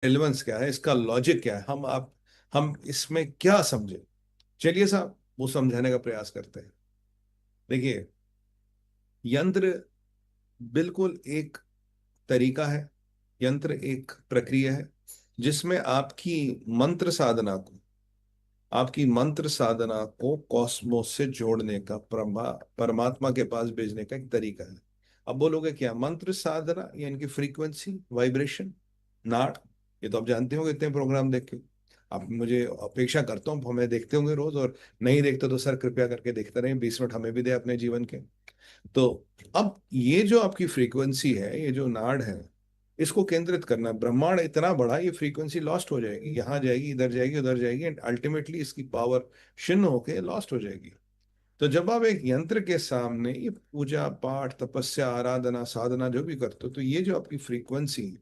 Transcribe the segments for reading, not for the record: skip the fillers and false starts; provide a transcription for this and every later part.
Relevance क्या है, इसका लॉजिक क्या है, हम इसमें क्या समझे। चलिए साहब वो समझाने का प्रयास करते हैं। देखिए, यंत्र बिल्कुल एक तरीका है, यंत्र एक प्रक्रिया है जिसमें आपकी मंत्र साधना को कॉस्मोस से जोड़ने का, परमात्मा के पास भेजने का एक तरीका है। अब बोलोगे क्या मंत्र साधना, यानी कि फ्रीक्वेंसी, वाइब्रेशन, नाड़, ये तो आप जानते होंगे इतने प्रोग्राम देख के। आप, मुझे अपेक्षा करता हूँ हमें देखते होंगे रोज, और नहीं देखते तो सर कृपया करके देखते रहें, 20 मिनट हमें भी दे अपने जीवन के। तो अब ये जो आपकी फ्रीक्वेंसी है, ये जो नाड़ है, इसको केंद्रित करना, ब्रह्मांड इतना बड़ा, ये फ्रीक्वेंसी लॉस्ट हो जाएगी, यहाँ जाएगी, इधर जाएगी, उधर जाएगी, एंड अल्टीमेटली इसकी पावर क्षीण होके लॉस्ट हो जाएगी। तो जब आप एक यंत्र के सामने ये पूजा पाठ तपस्या आराधना साधना जो भी करते हो, तो ये जो आपकी फ्रीक्वेंसी है,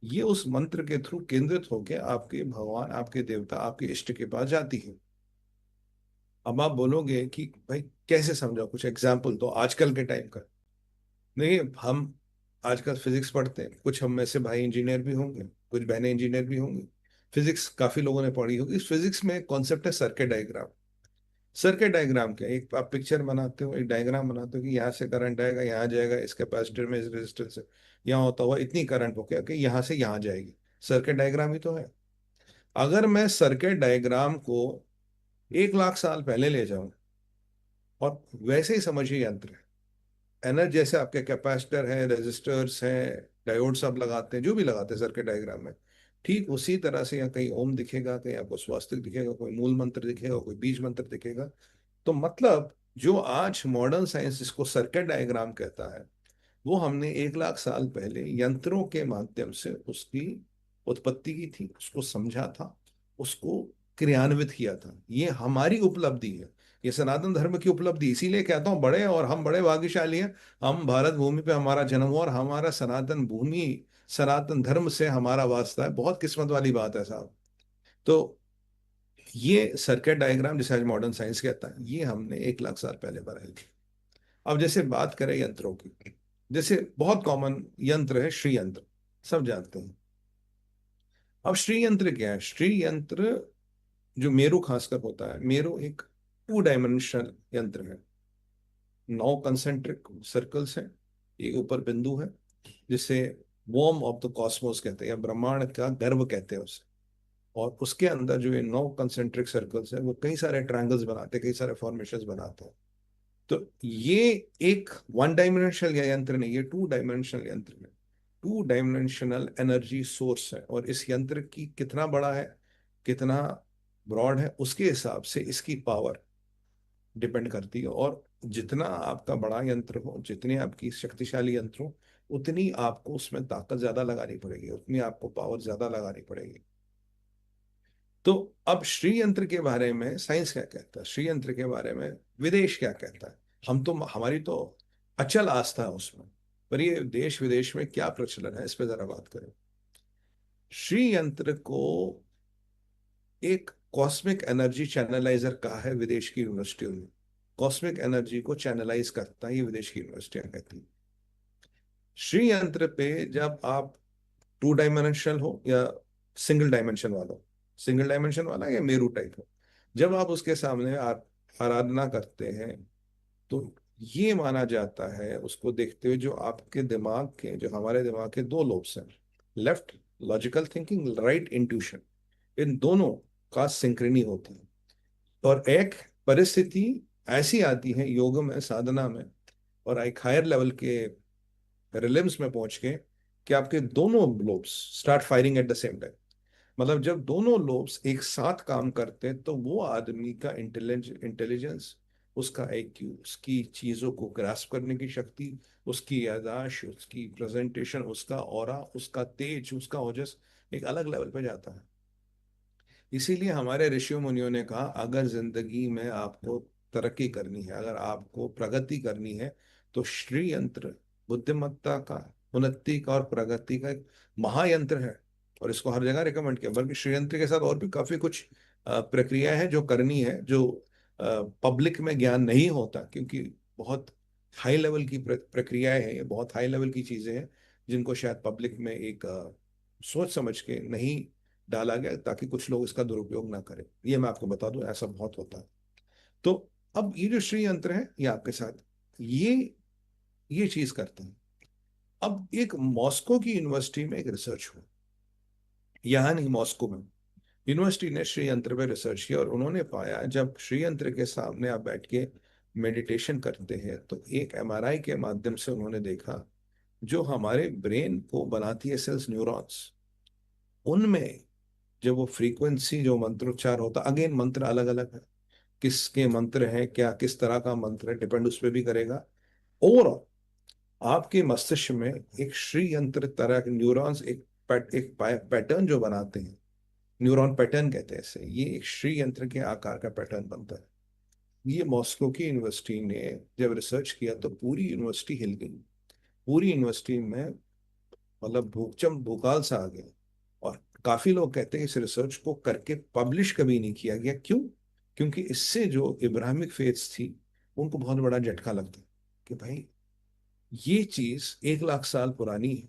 ये उस मंत्र के थ्रू केंद्रित होके आपके भगवान, आपके देवता, आपके इष्ट के पास जाती है। अब आप बोलोगे कि भाई कैसे समझाओ, कुछ एग्जाम्पल तो आजकल के टाइम का। देखिए, हम आजकल फिजिक्स पढ़ते हैं, कुछ हम में से भाई इंजीनियर भी होंगे, कुछ बहनें इंजीनियर भी होंगी। फिजिक्स काफी लोगों ने पढ़ी होगी। इस फिजिक्स में एक कॉन्सेप्ट है सर्किट डायग्राम। सर्किट डायग्राम क्या है? एक आप पिक्चर बनाते हो, एक डायग्राम बनाते हो कि यहाँ से करंट आएगा, यहाँ जाएगा, इस कैपेसिटर में, इस रेजिस्टर से यहाँ होता हुआ इतनी करंट हो गया कि यहाँ से यहाँ जाएगी। सर्किट डायग्राम ही तो है। अगर मैं सर्किट डायग्राम को 1 लाख साल पहले ले जाऊं, और वैसे ही समझिए यंत्र है, एनर्जी जैसे आपके कैपेसिटर है, रेजिस्टर्स हैं, डायोड सब लगाते हैं, जो भी लगाते हैं सर्किट डायग्राम में, ठीक उसी तरह से यहाँ कहीं ओम दिखेगा, कहीं आपको स्वास्तिक दिखेगा, कोई मूल मंत्र दिखेगा, कोई बीज मंत्र दिखेगा। तो मतलब जो आज मॉडर्न साइंस जिसको सर्किट डायग्राम कहता है, वो हमने 1 लाख साल पहले यंत्रों के माध्यम से उसकी उत्पत्ति की थी, उसको समझा था, उसको क्रियान्वित किया था। ये हमारी उपलब्धि है, ये सनातन धर्म की उपलब्धि। इसीलिए कहता हूँ बड़े, और हम बड़े भाग्यशाली हैं। हम भारत भूमि पे हमारा जन्म हुआ, और हमारा सनातन भूमि, सनातन धर्म से हमारा वास्ता है। बहुत किस्मत वाली बात है साहब। तो ये सर्किट डायग्राम जिसे आज मॉडर्न साइंस कहता है, ये हमने 1 लाख साल पहले बनाई थी। अब जैसे बात करें यंत्रों की, जैसे बहुत कॉमन यंत्र है श्री यंत्र, सब जानते हैं। अब श्री यंत्र क्या है? श्री यंत्र, जो मेरू खासकर होता है, मेरू एक 2 डायमेंशनल यंत्र है। 9 कंसेंट्रिक सर्कल्स हैं, एक ऊपर बिंदु है, जिसे वॉर्म ऑफ द कॉस्मोस कहते हैं, या ब्रह्मांड का गर्भ कहते हैं उसे। और उसके अंदर जो ये 9 कंसेंट्रिक सर्कल्स है, वो कई सारे ट्रायंगल्स बनाते हैं, कई सारे फॉर्मेशंस बनाते हैं। तो ये एक 1 डायमेंशनल यंत्र नहीं, ये 2 डायमेंशनल यंत्र है। 2 डायमेंशनल एनर्जी सोर्स है, और इस यंत्र की कितना बड़ा है, कितना ब्रॉड है, उसके हिसाब से इसकी पावर डिपेंड करती है। और जितना आपका बड़ा यंत्र हो, जितनी आपकी शक्तिशाली यंत्र हो, उतनी आपको उसमें ताकत ज्यादा लगानी पड़ेगी, उतनी आपको पावर ज्यादा लगानी पड़ेगी। तो अब श्री यंत्र के बारे में साइंस क्या कहता है, श्री यंत्र के बारे में विदेश क्या कहता है? हमारी तो अचल आस्था है उसमें, पर ये देश विदेश में क्या प्रचलन है, इस पे जरा बात करें। श्री यंत्र को एक कॉस्मिक एनर्जी चैनलाइजर कहा है विदेश की यूनिवर्सिटियों ने। कॉस्मिक एनर्जी को चैनलाइज करता है, ये विदेश की यूनिवर्सिटियां कहती हैं। श्री यंत्र पे जब आप 2 डायमेंशनल हो, या सिंगल डायमेंशन वाला, या मेरू टाइप हो, जब आप उसके सामने आराधना करते हैं, तो ये माना जाता है, उसको देखते हुए, जो आपके दिमाग के, जो हमारे दिमाग के 2 लोब्स हैं, left logical thinking, right intuition, इन दोनों का सिंक्रोनी होती है। और एक परिस्थिति ऐसी आती है योग में, साधना में, और एक हायर लेवल के रिलिम्स में पहुंच के, कि आपके दोनों lobes start firing at the same time. मतलब जब दोनों लोब्स एक साथ काम करते हैं, तो वो आदमी का इंटेलिजेंस, उसका आईक्यू, उसकी चीजों को ग्रास्प करने की शक्ति, उसकी याददाश्त, उसकी प्रेजेंटेशन, उसका ऑरा, उसका तेज, उसका ओजस एक अलग लेवल पे जाता है। इसीलिए हमारे ऋषियों मुनियों ने कहा, अगर जिंदगी में आपको तरक्की करनी है, अगर आपको प्रगति करनी है, तो श्री यंत्र बुद्धिमत्ता का, उन्नति का और प्रगति का एक महायंत्र है। और इसको हर जगह रिकमेंड किया, बल्कि श्री यंत्र के साथ और भी काफी कुछ प्रक्रिया है जो करनी है, जो पब्लिक में ज्ञान नहीं होता, क्योंकि बहुत हाई लेवल की प्रक्रियाएं हैं, ये बहुत हाई लेवल की चीजें हैं, जिनको शायद पब्लिक में एक सोच समझ के नहीं डाला गया ताकि कुछ लोग इसका दुरुपयोग ना करें। ये मैं आपको बता दूं, ऐसा बहुत होता है। तो अब ये जो श्री यंत्र है ये आपके साथ ये ये चीज करते हैं। अब एक मॉस्को की यूनिवर्सिटी में एक रिसर्च हुआ, यहाँ नहीं, मॉस्को में यूनिवर्सिटी ने श्री यंत्र पे रिसर्च किया, और उन्होंने पाया जब श्री यंत्र के सामने आप बैठ के मेडिटेशन करते हैं तो एक एमआरआई के माध्यम से उन्होंने देखा जो हमारे ब्रेन को बनाती है सेल्स, न्यूरॉन्स, उनमें जब वो फ्रीक्वेंसी जो मंत्रोच्चार होता, अगेन मंत्र अलग अलग है, किसके मंत्र हैं, क्या किस तरह का मंत्र है, डिपेंड उस पर भी करेगा। और आपके मस्तिष्क में एक श्री यंत्र तरह के न्यूरॉन्स एक पैटर्न जो बनाते हैं, न्यूरॉन पैटर्न कहते हैं इसे, ये एक श्री यंत्र के आकार का पैटर्न बनता है। ये मॉस्को की यूनिवर्सिटी ने जब रिसर्च किया तो पूरी यूनिवर्सिटी हिल गई, पूरी यूनिवर्सिटी में मतलब भूकंप भूकाल सा आ गया। और काफी लोग कहते हैं इस रिसर्च को करके पब्लिश कभी नहीं किया गया, क्यों? क्योंकि इससे जो इब्राहिमिक फेथ्स थी उनको बहुत बड़ा झटका लगता है कि भाई ये चीज 1 लाख साल पुरानी है,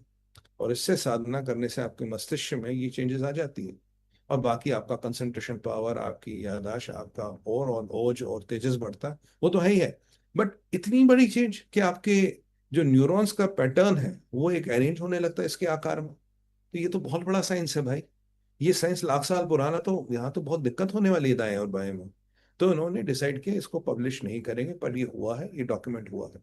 और इससे साधना करने से आपके मस्तिष्क में ये चेंजेस आ जाती है, और बाकी आपका कंसंट्रेशन पावर, आपकी याददाश्त, आपका और ओज और तेजस बढ़ता है, वो तो है ही है। बट इतनी बड़ी चेंज कि आपके जो न्यूरॉन्स का पैटर्न है वो एक अरेंज होने लगता है इसके आकार में। तो ये तो बहुत बड़ा साइंस है भाई, ये साइंस 1 लाख साल पुराना, तो यहाँ तो बहुत दिक्कत होने वाली है दाएं और बाएं में। तो इन्होंने डिसाइड किया इसको पब्लिश नहीं करेंगे, पर ये हुआ है, ये डॉक्यूमेंट हुआ है।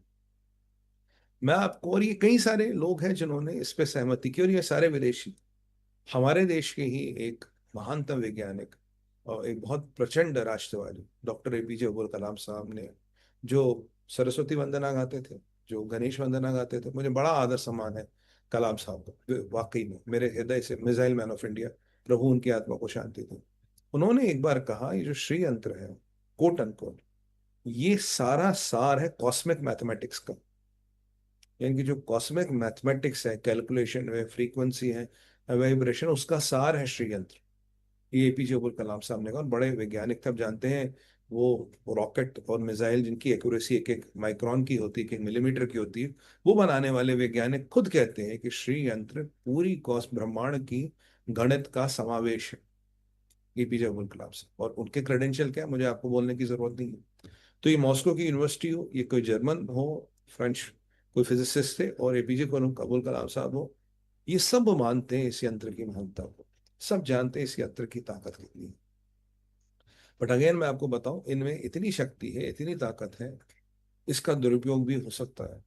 मैं आपको, और ये कई सारे लोग हैं जिन्होंने इस पे सहमति की, और ये सारे विदेशी, हमारे देश के ही एक महानतम वैज्ञानिक और एक बहुत प्रचंड राष्ट्रवादी डॉक्टर एपीजे अब्दुल कलाम साहब ने, जो सरस्वती वंदना गाते थे, जो गणेश वंदना गाते थे, मुझे बड़ा आदर सम्मान है कलाम साहब का, वाकई में मेरे हृदय से मिसाइल मैन ऑफ इंडिया, प्रभु उनकी आत्मा को शांति दे। उन्होंने एक बार कहा ये जो श्री यंत्र है, कोट अनकोट, ये सारा सार है कॉस्मिक मैथमेटिक्स का। यानी कि जो कॉस्मिक मैथमेटिक्स है, कैलकुलेशन है, फ्रीक्वेंसी है, वाइब्रेशन, उसका सार है श्री यंत्र। ये एपीजे अब्दुल कलाम साहब ने कहा, और बड़े वैज्ञानिक थे, आप जानते हैं वो रॉकेट और मिसाइल जिनकी एक्यूरेसी एक एक माइक्रोन की होती है, एक एक मिलीमीटर की होती है, वो बनाने वाले वैज्ञानिक खुद कहते हैं कि श्री यंत्र पूरी कौस ब्रह्मांड की गणित का समावेश है। एपीजे अब्दुल कलाम साहब, और उनके क्रेडेंशियल क्या है मुझे आपको बोलने की जरूरत नहीं है। तो ये मॉस्को की यूनिवर्सिटी हो, ये कोई जर्मन हो, फ्रेंच कोई फिजिसिस्ट थे, और एपीजे अब्दुल कलाम साहब हो, ये सब मानते हैं इस यंत्र की महानता को, सब जानते हैं इस यंत्र की ताकत कितनी है। बट अगेन मैं आपको बताऊं, इनमें इतनी शक्ति है, इतनी ताकत है, इसका दुरुपयोग भी हो सकता है।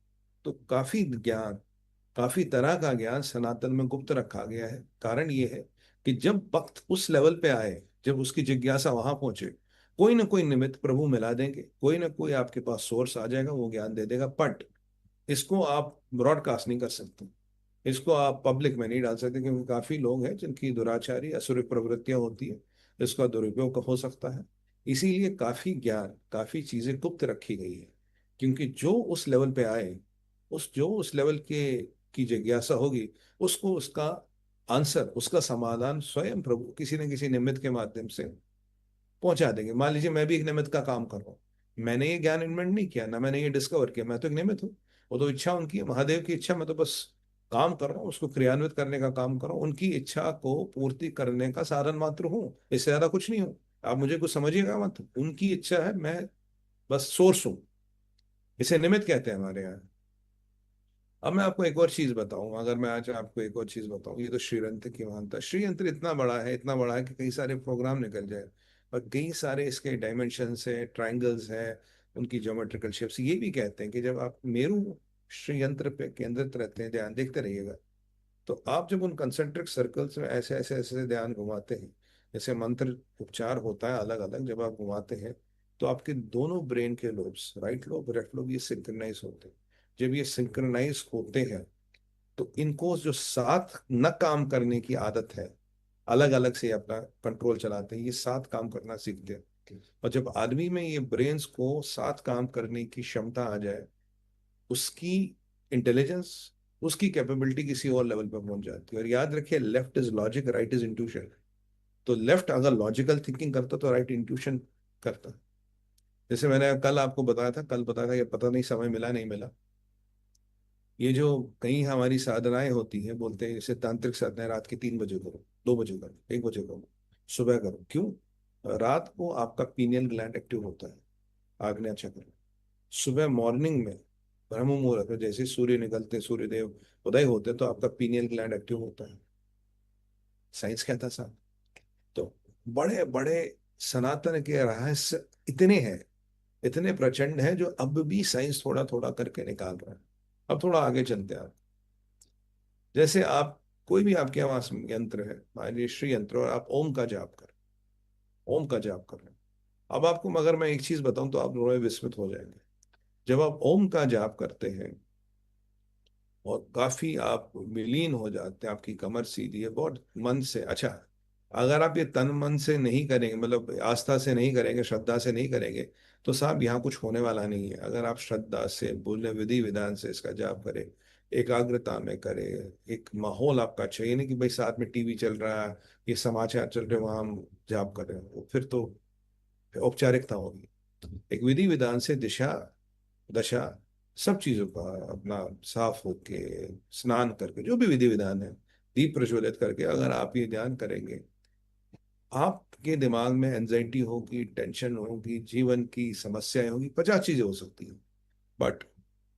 तो काफी ज्ञान, काफी तरह का ज्ञान सनातन में गुप्त रखा गया है। कारण ये है कि जब वक्त उस लेवल पे आए, जब उसकी जिज्ञासा वहां पहुंचे, कोई ना कोई निमित्त प्रभु मिला देंगे, कोई ना कोई आपके पास सोर्स आ जाएगा, वो ज्ञान दे देगा। बट इसको आप ब्रॉडकास्ट नहीं कर सकते, इसको आप पब्लिक में नहीं डाल सकते, क्योंकि काफी लोग हैं जिनकी दुराचारी असुरिक प्रवृत्तियां होती है, इसका दुरुपयोग हो सकता है। इसीलिए काफी ज्ञान, काफी चीजें गुप्त रखी गई है, क्योंकि जो उस लेवल पे आए, उस लेवल के की जिज्ञासा होगी, उसको उसका आंसर, उसका समाधान स्वयं प्रभु किसी न किसी निमित्त के माध्यम से पहुंचा देंगे। मान लीजिए मैं भी एक निमित्त का काम कर रहा हूँ, मैंने ये ज्ञान इन्वेंट नहीं किया ना, मैंने ये डिस्कवर किया, मैं तो एक निमित्त हूँ। वो तो इच्छा उनकी है, महादेव की इच्छा, मैं तो बस काम कर रहा हूँ, उसको क्रियान्वित करने का काम कर रहा हूँ, उनकी इच्छा को पूर्ति करने का साधन मात्र हूँ, इससे ज्यादा कुछ नहीं हूँ। आप मुझे कुछ समझिएगा मत, उनकी इच्छा है, मैं बस सोर्स हूँ। इसे निमित्त कहते हैं हमारे यहाँ। अब मैं आपको एक और चीज बताऊं, अगर मैं आज आपको एक और चीज बताऊं, ये तो श्रीयंत्र की महानता, श्रीयंत्र इतना बड़ा है, इतना बड़ा है कि कई सारे प्रोग्राम निकल जाए, और कई सारे इसके डायमेंशंस है, ट्रायंगल्स है, उनकी ज्योमेट्रिकल शेप्स। ये भी कहते हैं कि जब आप मेरू श्रीयंत्र पे केंद्रित रहते हैं, ध्यान देखते रहिएगा, तो आप जब उन कंसेंट्रिक सर्कल्स में ऐसे ऐसे ऐसे ध्यान घुमाते हैं, जैसे मंत्र उपचार होता है अलग अलग, जब आप घुमाते हैं तो आपके दोनों ब्रेन के lobes, right lobe left lobe, ये सिंक्रोनाइज होते हैं। जब ये सिंक्रोनाइज होते हैं तो इनको जो साथ न काम करने की आदत है, अलग अलग से अपना कंट्रोल चलाते हैं, ये साथ काम करना सीखते हैं। और जब आदमी में ये ब्रेन्स को साथ काम करने की क्षमता आ जाए, उसकी इंटेलिजेंस, उसकी कैपेबिलिटी किसी और लेवल पर पहुंच जाती है। और याद रखिए, left is logic, right is intuition. तो लेफ्ट अगर लॉजिकल थिंकिंग करता तो राइट इंट्यूशन करता। जैसे मैंने कल आपको बताया था, कल बताया था, ये पता नहीं समय मिला नहीं मिला, ये जो कई हमारी साधनाएं होती हैं, बोलते हैं जैसे तांत्रिक साधनाएं, रात के 3 बजे करो, 2 बजे करो, 1 बजे करो, सुबह करो। क्यों? रात को आपका पीनियल ग्लैंड एक्टिव होता है, आग्नेय चक्र। सुबह मॉर्निंग में ब्रह्म मुहूर्त में जैसे सूर्य निकलते, सूर्यदेव उदय होते, तो आपका पीनियल ग्लैंड एक्टिव होता है। साइंस कहता साहब। तो बड़े बड़े सनातन के रहस्य इतने हैं, इतने प्रचंड हैं, जो अब भी साइंस थोड़ा थोड़ा करके निकाल रहा है। अब थोड़ा आगे चलते हैं आप। जैसे आप कोई भी आपके पास यंत्र है, मान लीजिए श्री यंत्र, और आप ओम का जाप कर, ओम का जाप कर रहे हैं। अब आपको मगर मैं एक चीज बताऊं तो आप थोड़े विस्मित हो जाएंगे। जब आप ओम का जाप करते हैं और काफी आप विलीन हो जाते हैं, आपकी कमर सीधी है बहुत मन से। अच्छा, अगर आप ये तन मन से नहीं करेंगे, मतलब आस्था से नहीं करेंगे, श्रद्धा से नहीं करेंगे, तो साहब यहाँ कुछ होने वाला नहीं है। अगर आप श्रद्धा से, बोले विधि विधान से इसका जाप करें, एकाग्रता में करें, एक माहौल आपका चाहिए, नहीं कि भाई साथ में टीवी चल रहा है, ये समाचार चल रहे, वहां हम जाप कर रहे हैं, फिर तो औपचारिकता होगी। एक विधि विधान से दिशा दशा सब चीजों का अपना साफ होके, स्नान करके, जो भी विधि विधान है, दीप प्रज्वलित करके अगर आप ये ध्यान करेंगे, आपके दिमाग में एंजाइटी होगी, टेंशन होगी, जीवन की समस्याएं होगी, 50 चीजें हो सकती हैं। बट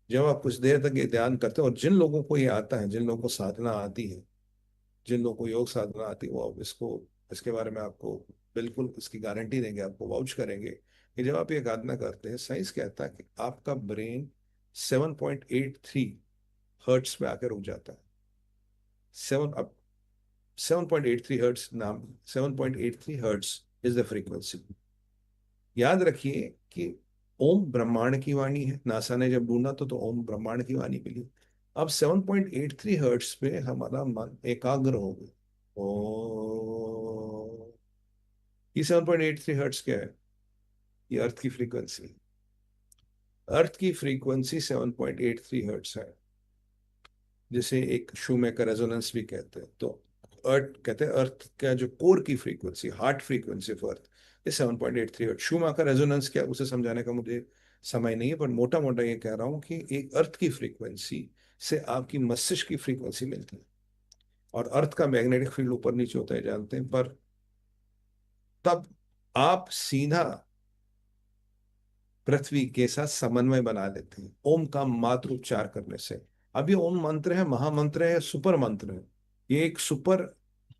जब आप कुछ देर तक ये ध्यान करते हैं, और जिन लोगों को ये आता है, जिन लोगों को साधना आती है, जिन लोगों को योग साधना आती है, वो अब इसको, इसके बारे में आपको बिल्कुल इसकी गारंटी देंगे, आपको वाउच करेंगे कि जब आप ये साधना करते हैं, साइंस कहता है कि आपका ब्रेन 7.83 हर्ट्स पे आकर रुक जाता है। सेवन अब 7.83 हर्ट्स नाम, 7.83 हर्ट्स इज द फ्रीक्वेंसी। याद रखिए कि ओम ब्रह्मांड की वाणी है। नासा ने जब ढूंढा तो ओम ब्रह्मांड की वाणी मिली। अब 7.83 हर्ट्स पे हमारा मन एकाग्र हो गया। ओ, ये 7.83 हर्ट्स क्या है? ये अर्थ की फ्रीक्वेंसी। अर्थ की फ्रीक्वेंसी 7.83 हर्ट्स है, जिसे एक शूमेकर रेजोनेंस भी कहते हैं। तो अर्थ कहते हैं, अर्थ का जो कोर की frequency, heart frequency of earth, ये 7.83 हर्ट्ज। शूमेकर रेजोनेंस क्या, उसे समझाने का मुझे समय नहीं है, पर मोटा मोटा ये कह रहा हूँ कि एक अर्थ की फ्रीक्वेंसी से आपकी मस्तिष्क की फ्रीक्वेंसी मिलती है। और अर्थ का मैग्नेटिक फील्ड ऊपर नीचे होता है जानते हैं, पर तब आप सीधा पृथ्वी के साथ समन्वय बना लेते हैं ओम का मात्र उच्चार करने से। अब ये ओम मंत्र है, महामंत्र है, सुपर मंत्र है। ये एक सुपर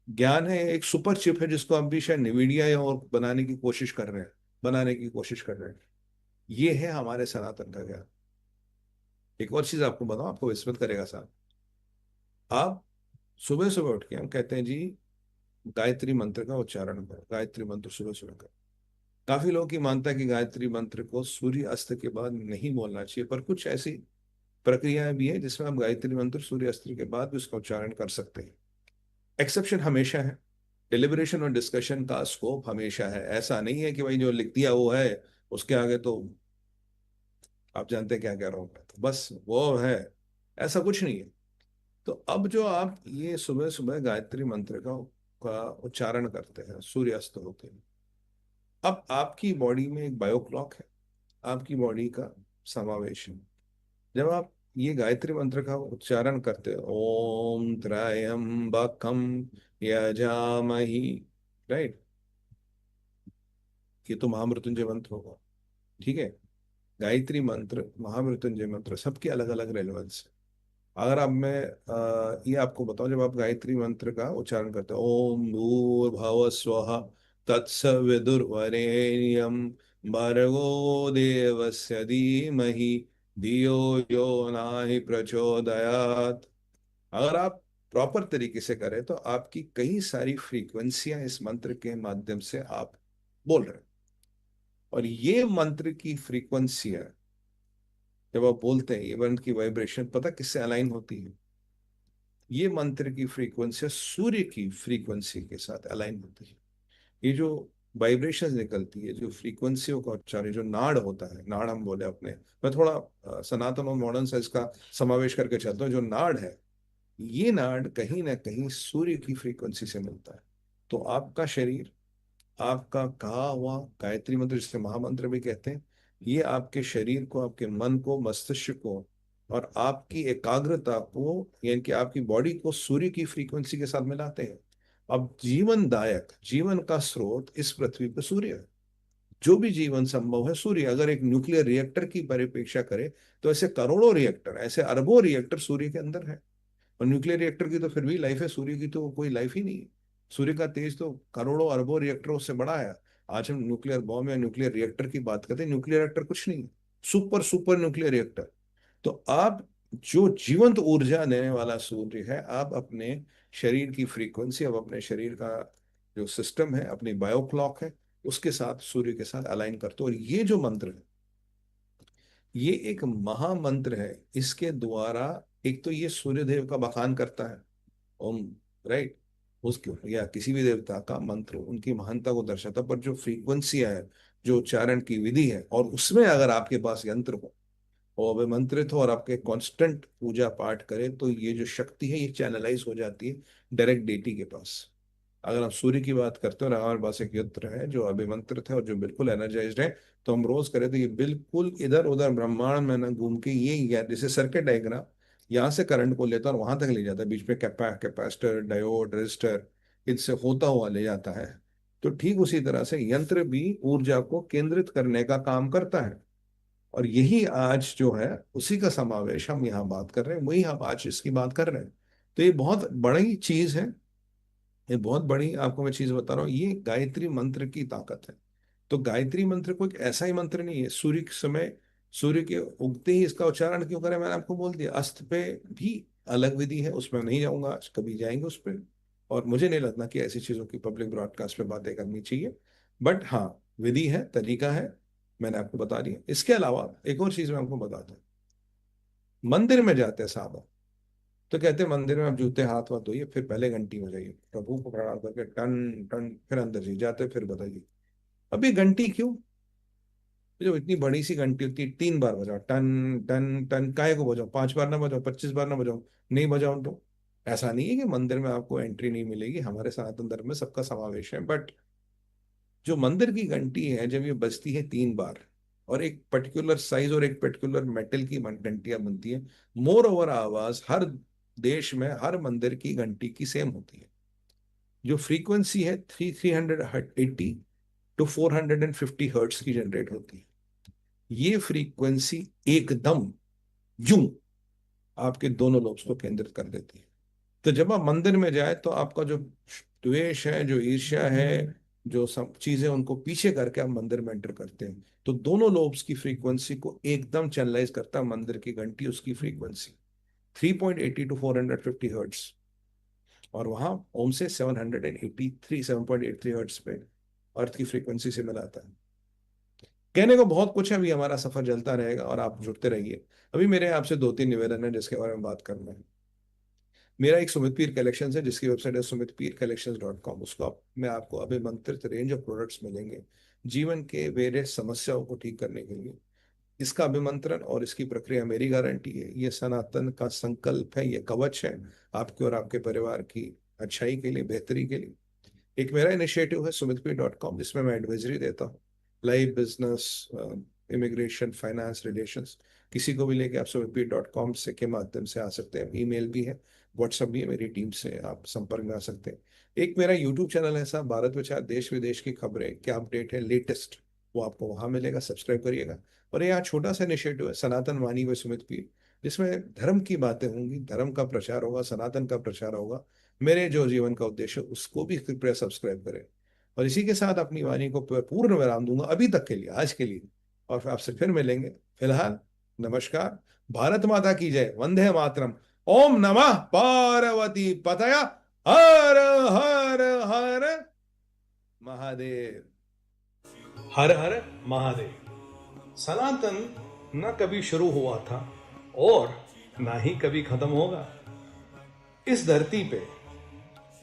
ज्ञान है, एक सुपर चिप है, जिसको हम भी शायद निविडिया या और बनाने की कोशिश कर रहे हैं, बनाने की कोशिश कर रहे हैं। ये है हमारे सनातन का ज्ञान। एक और चीज आपको बताऊं, आपको विस्मित करेगा साहब। आप सुबह सुबह उठ के हम कहते हैं जी, गायत्री मंत्र का उच्चारण करो, गायत्री मंत्र सुबह सुबह करो। काफी लोगों की मानता है कि गायत्री मंत्र को सूर्य अस्त के बाद नहीं बोलना चाहिए, पर कुछ ऐसी प्रक्रियाएं भी है जिसमें आप गायत्री मंत्र सूर्य अस्त के बाद भी उसका उच्चारण कर सकते हैं। एक्सेप्शन हमेशा है, डिलिबरेशन और डिस्कशन का स्कोप हमेशा है। ऐसा नहीं है कि भाई जो लिख दिया वो है, उसके आगे तो आप जानते हैं क्या कह रहा हूँ मैं, तो बस वो है, ऐसा कुछ नहीं है। तो अब जो आप ये सुबह सुबह गायत्री मंत्र का उच्चारण करते हैं सूर्यास्त होते हैं, अब आपकी बॉडी में एक बायो क्लॉक है, आपकी बॉडी का समावेश है। जब आप ये गायत्री मंत्र का उच्चारण करते हो, ओम त्र्यंबकम यजामहि, राइट, ये तो महामृत्युंजय मंत्र होगा, ठीक है। गायत्री मंत्र, महामृत्युंजय मंत्र, सबकी अलग अलग रेलेवेंस है। अगर आप मैं ये आपको बताऊं, जब आप गायत्री मंत्र का उच्चारण करते हो, ओम भूर्भुवः स्वः तत्सवितुर्वरेण्यम भर्गो देवस्य धीमहि धियो यो नाहि प्रचोदयात्, अगर आप प्रॉपर तरीके से करें तो आपकी कई सारी फ्रीक्वेंसियां इस मंत्र के माध्यम से आप बोल रहे हैं। और ये मंत्र की फ्रीक्वेंसियां जब आप बोलते हैं, ये मंत्र की वाइब्रेशन पता किससे अलाइन होती है? ये मंत्र की फ्रीक्वेंसी सूर्य की फ्रीक्वेंसी के साथ अलाइन होती है। ये जो वाइब्रेशन निकलती है, जो फ्रीक्वेंसियों का उच्चारण, जो नाड़ होता है, नाड़ हम बोले अपने, मैं थोड़ा सनातन और मॉडर्न साइंस का समावेश करके चलता हूँ। जो नाड़ है, ये नाड़ कहीं ना कहीं सूर्य की फ्रीक्वेंसी से मिलता है। तो आपका शरीर, आपका कहा हुआ गायत्री मंत्र, जिसे महामंत्र भी कहते हैं, ये आपके शरीर को, आपके मन को, मस्तिष्क को और आपकी एकाग्रता को, यानी कि आपकी बॉडी को सूर्य की फ्रीक्वेंसी के साथ मिलाते हैं। अब जीवनदायक, जीवन का स्रोत इस पृथ्वी पर सूर्य है। जो भी जीवन संभव है सूर्य। अगर एक न्यूक्लियर रिएक्टर की परिपेक्षा करें तो ऐसे करोड़ों रिएक्टर, ऐसे अरबों रिएक्टर सूर्य के अंदर है। और न्यूक्लियर रिएक्टर की तो फिर भी लाइफ है, सूर्य की तो कोई लाइफ ही नहीं है। सूर्य का तेज तो करोड़ों अरबों रिएक्टरों से बड़ा है। आज हम न्यूक्लियर बॉम्ब या न्यूक्लियर रिएक्टर की बात करते हैं, न्यूक्लियर रिएक्टर कुछ नहीं है, सुपर सुपर न्यूक्लियर रिएक्टर। तो आप, जो जीवंत ऊर्जा देने वाला सूर्य है, आप अपने शरीर की फ्रीक्वेंसी, अब अपने शरीर का जो सिस्टम है, अपनी बायो क्लॉक है, उसके साथ, सूर्य के साथ अलाइन करते हो। और ये जो मंत्र है, ये एक महामंत्र है। इसके द्वारा एक तो ये सूर्य देव का बखान करता है, ओम, राइट, उसके या किसी भी देवता का मंत्र उनकी महानता को दर्शाता, पर जो फ्रीक्वेंसी है, जो उच्चारण की विधि है, और उसमें अगर आपके पास यंत्र हो, वो अभिमंत्रित हो और आपके कांस्टेंट पूजा पाठ करें, तो ये जो शक्ति है ये चैनलाइज हो जाती है डायरेक्ट डेटी के पास। अगर हम सूर्य की बात करते हैं और हमारे पास एक यंत्र है जो अभिमंत्रित है और जो बिल्कुल एनर्जाइज्ड है, तो हम रोज करें तो ये बिल्कुल इधर उधर ब्रह्मांड में ना घूम के, ये जैसे सर्किट डायग्राम, यहाँ से करंट को लेता है और वहां तक ले जाता है, बीच में कैपेसिटर, डायोड, रेजिस्टर, इनसे होता हुआ ले जाता है। तो ठीक उसी तरह से यंत्र भी ऊर्जा को केंद्रित करने का काम करता है। और यही आज जो है उसी का समावेश हम यहाँ बात कर रहे हैं, वही हम आज इसकी बात कर रहे हैं। तो ये बहुत बड़ी चीज है, ये बहुत बड़ी आपको मैं चीज बता रहा हूँ, ये गायत्री मंत्र की ताकत है। तो गायत्री मंत्र कोई ऐसा ही मंत्र नहीं है, सूर्य के समय, सूर्य के उगते ही इसका उच्चारण क्यों करें, मैंने आपको बोल दिया। अस्त पे भी अलग विधि है, उसमें नहीं जाऊंगा आज, कभी जाएंगे उस पर। और मुझे नहीं लगता कि ऐसी चीजों की पब्लिक ब्रॉडकास्ट पे बातें करनी चाहिए। बट हाँ, विधि है, तरीका है, मैंने आपको बता दिया। इसके अलावा एक और चीज मैं आपको बताता हूँ। मंदिर में जाते हैं साहब, तो कहते हैं मंदिर में आप जूते हाथ वाथ धोइए, फिर पहले घंटी बजाइए, प्रभु को प्रणाम करके टन टन, फिर अंदर जी जाते, फिर बताइए अभी घंटी क्यों? जो इतनी बड़ी सी घंटी होती है, 3 बार बजाओ, टन टन टन, काहे को बजाओ? 5 बार ना बजाओ, 25 बार ना बजाओ, नहीं बजाओ तो? ऐसा नहीं है कि मंदिर में आपको एंट्री नहीं मिलेगी, हमारे सनातन धर्म में सबका समावेश है। बट जो मंदिर की घंटी है, जब ये बजती है 3 बार, और एक पर्टिकुलर साइज और एक पर्टिकुलर मेटल की घंटियां बनती है, मोर ओवर आवाज हर देश में हर मंदिर की घंटी की सेम होती है। जो फ्रीक्वेंसी है 380 टू 450 हर्ट्स की जनरेट होती है। ये फ्रीक्वेंसी एकदम यूं आपके दोनों लोब्स को केंद्रित कर देती है। तो जब आप मंदिर में जाए तो आपका जो द्वेष है, जो ईर्ष्या है, जो सब चीजें, उनको पीछे करके आप मंदिर में एंटर करते हैं, तो दोनों लोब्स की फ्रीक्वेंसी को एकदम चैनलाइज करता है मंदिर की घंटी, उसकी फ्रीक्वेंसी 3.80 टू 450 हर्ट्स। और वहां ओम से 783 हर्ट्स पे अर्थ की फ्रीक्वेंसी से मिलाता है। कहने को बहुत कुछ है, अभी हमारा सफर चलता रहेगा और आप जुड़ते रहिए। अभी मेरे आपसे 2-3 निवेदन है जिसके बारे में बात करना है। मेरा एक सुमित पीर कलेक्शन है, जिसकी वेबसाइट है sumitpircollections.com। उसको में आपको अभिमंत्रित रेंज ऑफ प्रोडक्ट्स मिलेंगे जीवन के वेरियस समस्याओं को ठीक करने के लिए। इसका अभिमंत्रण और इसकी प्रक्रिया मेरी गारंटी है, ये सनातन का संकल्प है, ये कवच है आपके और आपके परिवार की अच्छाई के लिए, बेहतरी के लिए। एक मेरा इनिशिएटिव है sumitpir.com, जिसमें मैं एडवाइजरी देता हूँ, life, business, immigration, finance, relations, किसी को भी लेके आप sumitpir.com से के माध्यम से आ सकते हैं। ईमेल भी है, व्हाट्सअप भी है, मेरी टीम से आप संपर्क में आ सकते हैं। एक मेरा यूट्यूब चैनल है साहब, भारत विचार, देश विदेश की खबरें, क्या अपडेट है लेटेस्ट, वो आपको वहां मिलेगा, सब्सक्राइब करिएगा। और यहाँ छोटा सा इनिशिएटिव है सनातन वाणी व सुमित पीर, जिसमें धर्म की बातें होंगी, धर्म का प्रचार होगा, सनातन का प्रचार होगा, मेरे जो जीवन का उद्देश्य है उसको भी कृपया सब्सक्राइब करें। और इसी के साथ अपनी वाणी को पूर्ण विराम दूंगा अभी तक के लिए, आज के लिए, और फिर आपसे फिर मिलेंगे। फिलहाल नमस्कार, भारत माता की जय, वंदे मातरम, ओम नमः पार्वती पतया, हर हर हर महादेव। हर हर महादेव। सनातन न कभी शुरू हुआ था और ना ही कभी खत्म होगा। इस धरती पे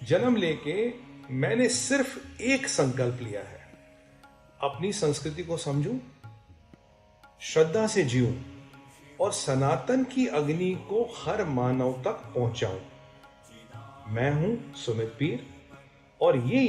जन्म लेके मैंने सिर्फ एक संकल्प लिया है, अपनी संस्कृति को समझूं, श्रद्धा से जीऊं और सनातन की अग्नि को हर मानव तक पहुंचाऊं। मैं हूं सुमित पीर और ये